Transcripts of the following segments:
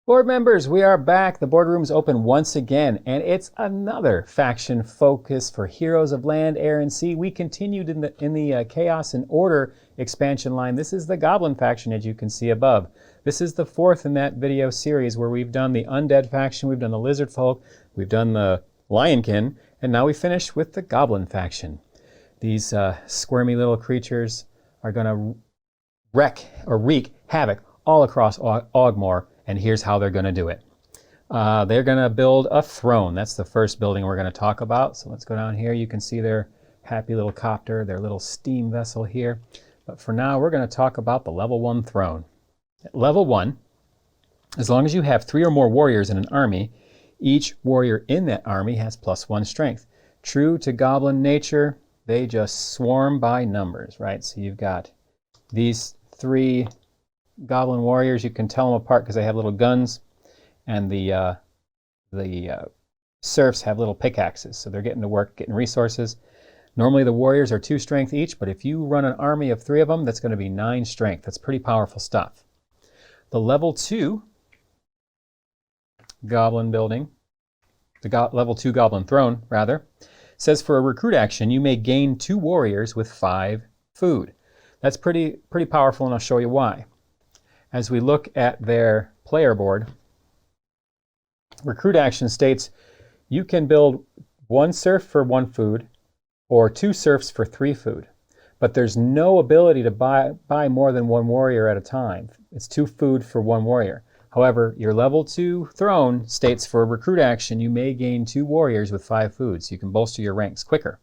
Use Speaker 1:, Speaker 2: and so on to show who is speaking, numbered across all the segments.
Speaker 1: Board members, we are back. The boardroom's open once again, and it's another faction focus for Heroes of Land, Air, and Sea. We continued in the Chaos and Order expansion line. This is the Goblin faction, as you can see above. This is the fourth in that video series where we've done the Undead faction, we've done the Lizard Folk, we've done the Lionkin, and now we finish with the Goblin faction. These squirmy little creatures are going to wreak havoc all across Aughmore. And here's how they're going to do it. They're going to build a throne. That's the first building we're going to talk about. So let's go down here. You can see their happy little copter, their little steam vessel here. But for now, we're going to talk about the level 1 throne. At level 1, as long as you have 3 or more warriors in an army, each warrior in that army has +1 strength. True to Goblin nature, they just swarm by numbers, right? So you've got these 3 Goblin warriors. You can tell them apart because they have little guns, and the serfs have little pickaxes, so they're getting to work, getting resources. Normally the warriors are 2 strength each, but if you run an army of 3 of them, that's going to be 9 strength. That's pretty powerful stuff. The level 2 Goblin building, the level 2 Goblin throne, rather, says for a recruit action, you may gain 2 warriors with 5 food. That's pretty powerful, and I'll show you why. As we look at their player board, recruit action states you can build 1 serf for 1 food or 2 serfs for 3 food, but there's no ability to buy more than 1 warrior at a time. It's 2 food for 1 warrior. However, your level 2 throne states for a recruit action you may gain 2 warriors with 5 food, so you can bolster your ranks quicker.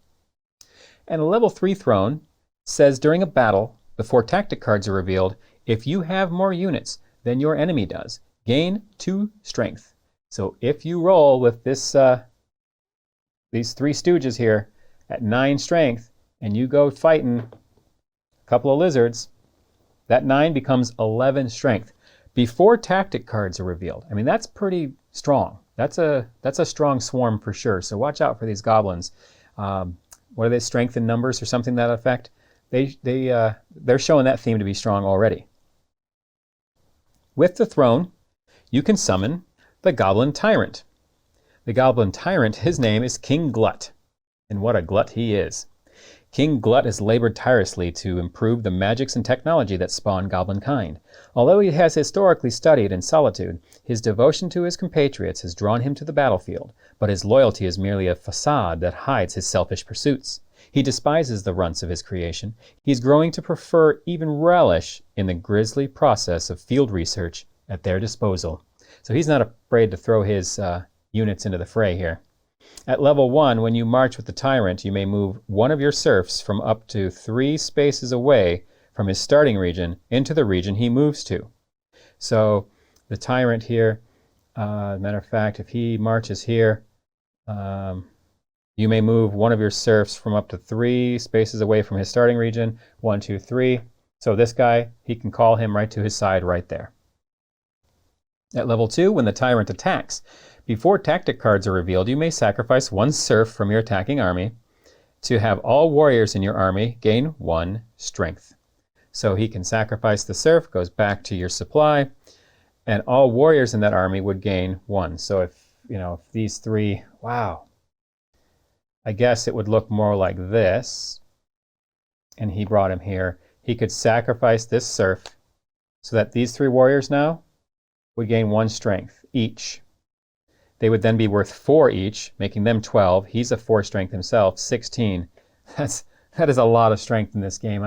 Speaker 1: And a level 3 throne says during a battle, before tactic cards are revealed, if you have more units than your enemy does, gain 2 strength. So if you roll with this, these 3 stooges here at 9 strength, and you go fighting a couple of lizards, that 9 becomes 11 strength before tactic cards are revealed. I mean, that's pretty strong. That's a strong swarm for sure. So watch out for these goblins. What are they, strength in numbers or something to that effect? They're showing that theme to be strong already. With the throne, you can summon the Goblin Tyrant. The Goblin Tyrant, his name is King Glutt. And what a glut he is. King Glutt has labored tirelessly to improve the magics and technology that spawn goblin kind. Although he has historically studied in solitude, his devotion to his compatriots has drawn him to the battlefield, but his loyalty is merely a facade that hides his selfish pursuits. He despises the runts of his creation. He's growing to prefer, even relish, in the grisly process of field research at their disposal. So he's not afraid to throw his units into the fray here. At level 1, when you march with the Tyrant, you may move 1 of your serfs from up to 3 spaces away from his starting region into the region he moves to. So the Tyrant here, matter of fact, if he marches here, you may move 1 of your serfs from up to 3 spaces away from his starting region. 1, 2, 3. So this guy, he can call him right to his side right there. At level 2, when the Tyrant attacks, before tactic cards are revealed, you may sacrifice 1 serf from your attacking army to have all warriors in your army gain 1 strength. So he can sacrifice the serf, goes back to your supply, and all warriors in that army would gain 1. So if these 3, wow. I guess it would look more like this, and he brought him here. He could sacrifice this serf so that these 3 warriors now would gain 1 strength each. They would then be worth 4 each, making them 12. He's a 4 strength himself, 16. That is a lot of strength in this game.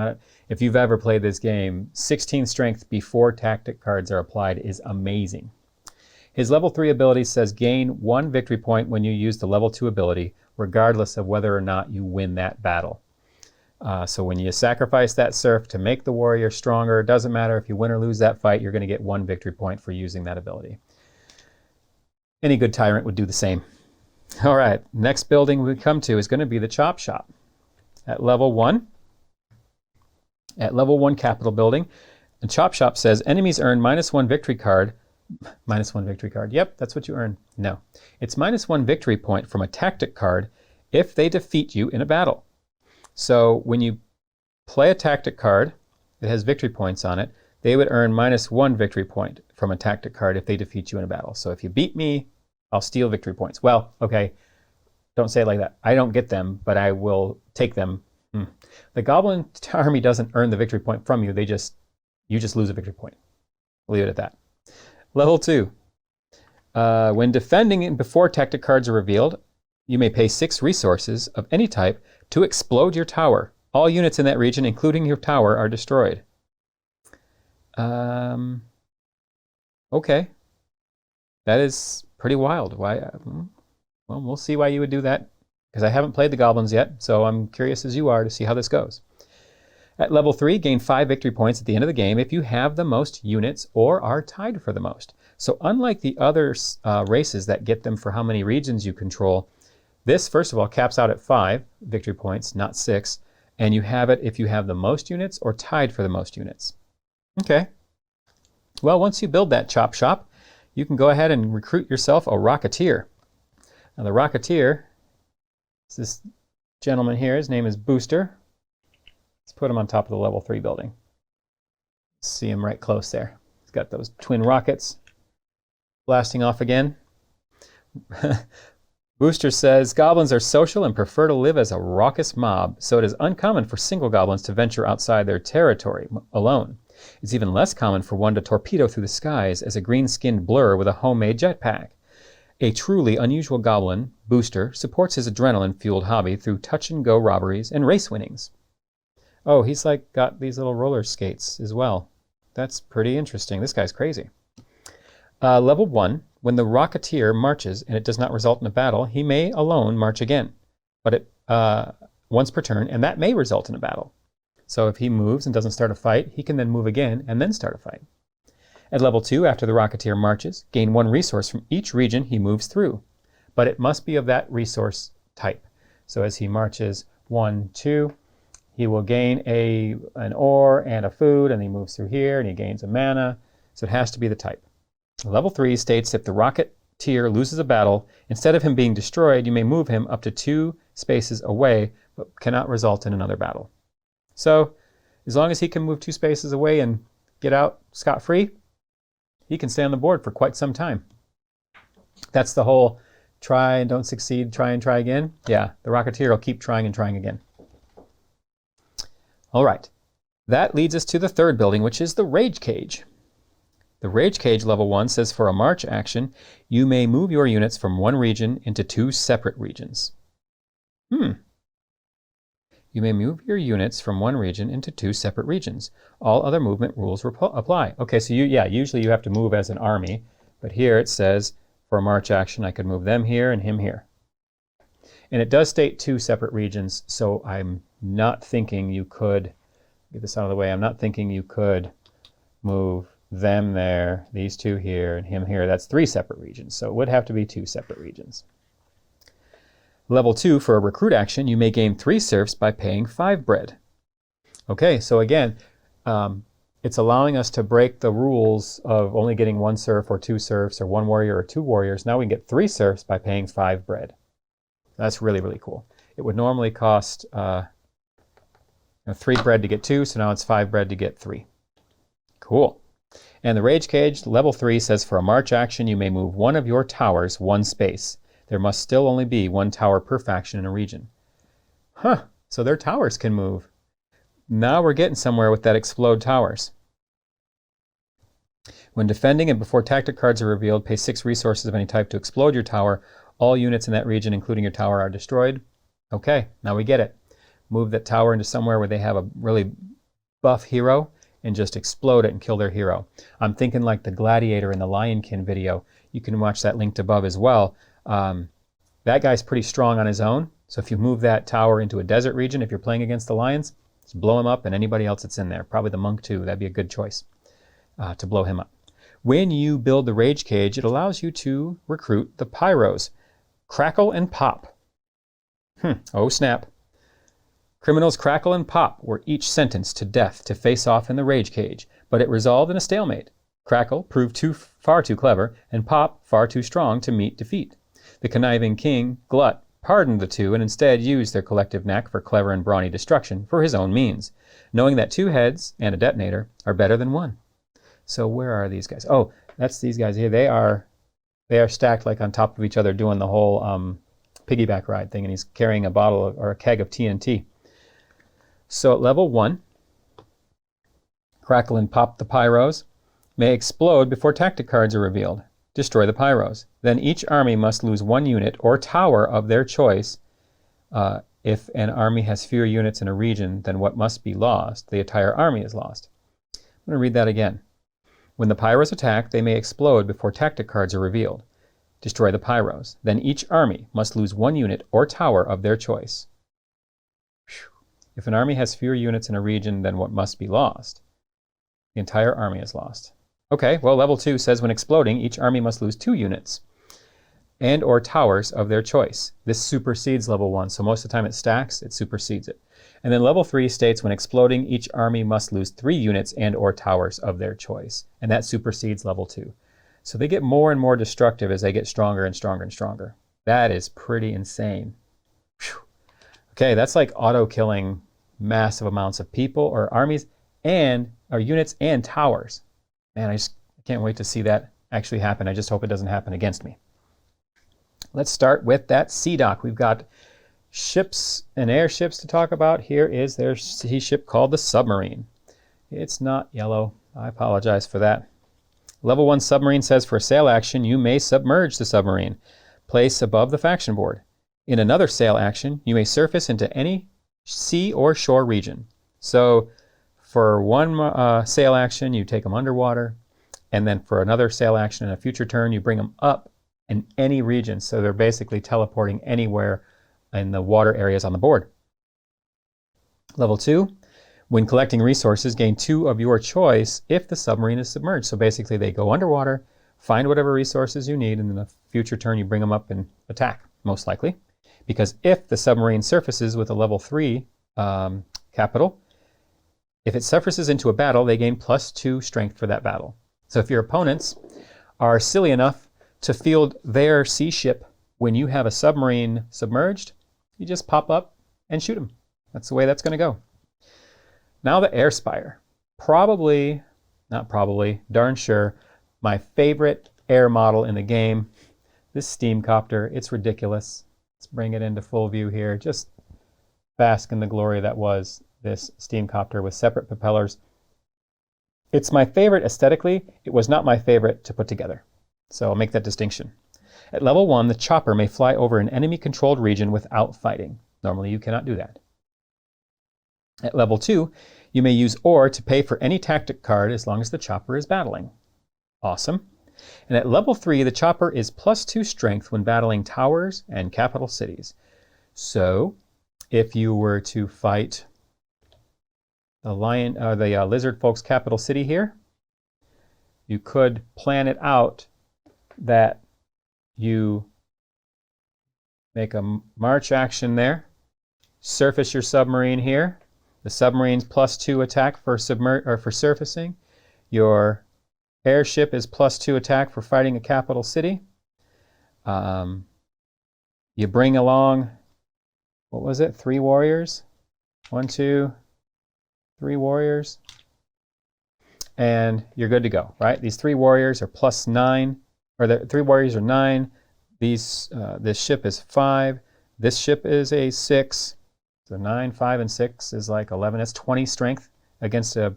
Speaker 1: If you've ever played this game, 16 strength before tactic cards are applied is amazing. His level 3 ability says gain 1 victory point when you use the level 2 ability, regardless of whether or not you win that battle. So when you sacrifice that serf to make the warrior stronger, it doesn't matter if you win or lose that fight, you're going to get 1 victory point for using that ability. Any good tyrant would do the same. All right, next building we come to is going to be the Chop Shop. At level 1 capital building, the Chop Shop says enemies earn -1 victory card. -1 victory card. Yep, that's what you earn. No. It's -1 victory point from a tactic card if they defeat you in a battle. So when you play a tactic card that has victory points on it, they would earn -1 victory point from a tactic card if they defeat you in a battle. So if you beat me, I'll steal victory points. Well, okay, don't say it like that. I don't get them, but I will take them. The Goblin army doesn't earn the victory point from you. You just lose a victory point. Leave it at that. Level 2. When defending before tactic cards are revealed, you may pay 6 resources of any type to explode your tower. All units in that region, including your tower, are destroyed. Okay. That is pretty wild. Why? Well, we'll see why you would do that, because I haven't played the Goblins yet, so I'm curious as you are to see how this goes. At level 3, gain 5 victory points at the end of the game if you have the most units or are tied for the most. So unlike the other races that get them for how many regions you control, this, first of all, caps out at 5 victory points, not 6, and you have it if you have the most units or tied for the most units. Okay. Well, once you build that chop shop, you can go ahead and recruit yourself a Rocketeer. Now the Rocketeer is this gentleman here. His name is Booster. Let's put him on top of the level 3 building. See him right close there. He's got those twin rockets blasting off again. Booster says, goblins are social and prefer to live as a raucous mob, so it is uncommon for single goblins to venture outside their territory alone. It's even less common for one to torpedo through the skies as a green-skinned blur with a homemade jetpack. A truly unusual goblin, Booster, supports his adrenaline-fueled hobby through touch-and-go robberies and race winnings. Oh, he's like got these little roller skates as well. That's pretty interesting. This guy's crazy. Level 1, when the Rocketeer marches and it does not result in a battle, he may alone march again, but once per turn, and that may result in a battle. So if he moves and doesn't start a fight, he can then move again and then start a fight. At level 2, after the Rocketeer marches, gain 1 resource from each region he moves through, but it must be of that resource type. So as he marches 1, 2, he will gain an ore and a food, and he moves through here, and he gains a mana, so it has to be the type. Level 3 states if the Rocketeer loses a battle, instead of him being destroyed, you may move him up to 2 spaces away, but cannot result in another battle. So, as long as he can move 2 spaces away and get out scot-free, he can stay on the board for quite some time. That's the whole try and don't succeed, try and try again. Yeah, the Rocketeer will keep trying and trying again. All right, that leads us to the 3rd building, which is the Rage Cage. The Rage Cage level 1 says for a march action, you may move your units from one region into 2 separate regions. You may move your units from one region into 2 separate regions. All other movement rules apply. Okay, so usually you have to move as an army, but here it says for a march action, I could move them here and him here. And it does state 2 separate regions, so I'm not thinking you could, get this out of the way, I'm not thinking you could move them there, these 2 here, and him here. That's 3 separate regions, so it would have to be 2 separate regions. Level 2, for a recruit action, you may gain 3 serfs by paying 5 bread. Okay, so again, it's allowing us to break the rules of only getting 1 serf or 2 serfs or 1 warrior or 2 warriors. Now we can get 3 serfs by paying 5 bread. That's really, really cool. It would normally cost 3 bread to get 2, so now it's 5 bread to get 3. Cool. And the Rage Cage, level 3, says for a march action, you may move one of your towers 1 space. There must still only be 1 tower per faction in a region. Huh, so their towers can move. Now we're getting somewhere with that explode towers. When defending and before tactic cards are revealed, pay 6 resources of any type to explode your tower. All units in that region, including your tower, are destroyed. Okay, now we get it. Move that tower into somewhere where they have a really buff hero and just explode it and kill their hero. I'm thinking like the Gladiator in the Lionkin video. You can watch that linked above as well. That guy's pretty strong on his own, so if you move that tower into a desert region, if you're playing against the Lions, just blow him up and anybody else that's in there. Probably the Monk too, that'd be a good choice to blow him up. When you build the Rage Cage, it allows you to recruit the pyros, Crackle and Pop. Oh snap. Criminals Crackle and Pop were each sentenced to death to face off in the Rage Cage, but it resolved in a stalemate. Crackle proved far too clever, and Pop far too strong to meet defeat. The conniving king, Glutt, pardoned the 2 and instead used their collective knack for clever and brawny destruction for his own means, knowing that 2 heads and a detonator are better than 1. So where are these guys? Oh, that's these guys here. They are stacked like on top of each other doing the whole piggyback ride thing, and he's carrying a bottle or a keg of TNT. So at level 1, Crackle and Pop the Pyros may explode before tactic cards are revealed. Destroy the Pyros. Then each army must lose 1 unit or tower of their choice. If an army has fewer units in a region than what must be lost, the entire army is lost. I'm going to read that again. When the Pyros attack, they may explode before tactic cards are revealed. Destroy the Pyros. Then each army must lose 1 unit or tower of their choice. If an army has fewer units in a region than what must be lost, the entire army is lost. Okay, well, level 2 says when exploding, each army must lose 2 units and or towers of their choice. This supersedes level 1, so most of the time it stacks, it supersedes it. And then level 3 states when exploding, each army must lose 3 units and or towers of their choice. And that supersedes level 2. So they get more and more destructive as they get stronger and stronger and stronger. That is pretty insane. Whew. Okay, that's like auto-killing massive amounts of people or armies or units and towers. Man, I can't wait to see that actually happen. I just hope it doesn't happen against me. Let's start with that sea dock. We've got ships and airships to talk about. Here is their sea ship called the Submarine. It's not yellow. I apologize for that. Level 1 Submarine says for a sail action, you may submerge the submarine. Place above the faction board. In another sail action, you may surface into any sea or shore region. So for one sail action, you take them underwater. And then for another sail action in a future turn, you bring them up in any region. So they're basically teleporting anywhere in the water areas on the board. Level 2, when collecting resources, gain 2 of your choice if the submarine is submerged. So basically they go underwater, find whatever resources you need, and in a future turn you bring them up and attack, most likely. Because if the submarine surfaces with a level 3 capital, if it surfaces into a battle, they gain +2 strength for that battle. So if your opponents are silly enough to field their sea ship when you have a submarine submerged, you just pop up and shoot them. That's the way that's going to go. Now the air spire. Darn sure, my favorite air model in the game. This steam copter, it's ridiculous. Let's bring it into full view here. Just bask in the glory that was this steam copter with separate propellers. It's my favorite aesthetically. It was not my favorite to put together. So I'll make that distinction. At level 1, the chopper may fly over an enemy-controlled region without fighting. Normally you cannot do that. At level 2, you may use ore to pay for any tactic card as long as the chopper is battling. Awesome. And at level 3, the chopper is +2 strength when battling towers and capital cities. So if you were to fight the lizard folks' capital city here, you could plan it out that you make a march action there, surface your submarine here. The submarine's +2 attack for surfacing. Your airship is +2 attack for fighting a capital city. You bring along, what was it, 3 warriors? 1, 2, 3 warriors. And you're good to go, right? These 3 warriors are +9. Or the 3 warriors are 9. This ship is 5. This ship is a 6. So 9, 5, and 6 is like 11. That's 20 strength against a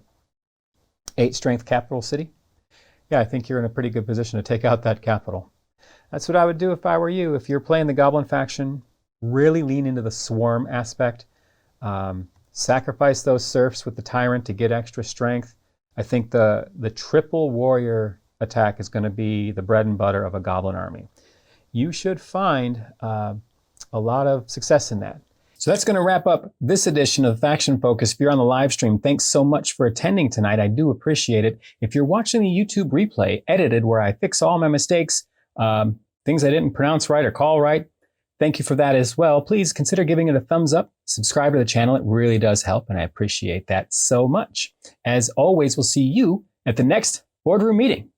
Speaker 1: 8 strength capital city. Yeah, I think you're in a pretty good position to take out that capital. That's what I would do if I were you. If you're playing the Goblin faction, really lean into the swarm aspect. Sacrifice those serfs with the tyrant to get extra strength. I think the triple warrior attack is going to be the bread and butter of a Goblin army. You should find a lot of success in that. So that's going to wrap up this edition of Faction Focus. If you're on the live stream, thanks so much for attending tonight. I do appreciate it. If you're watching the YouTube replay, edited, where I fix all my mistakes, things I didn't pronounce right or call right, thank you for that as well. Please consider giving it a thumbs up. Subscribe to the channel. It really does help, and I appreciate that so much. As always, we'll see you at the next boardroom meeting.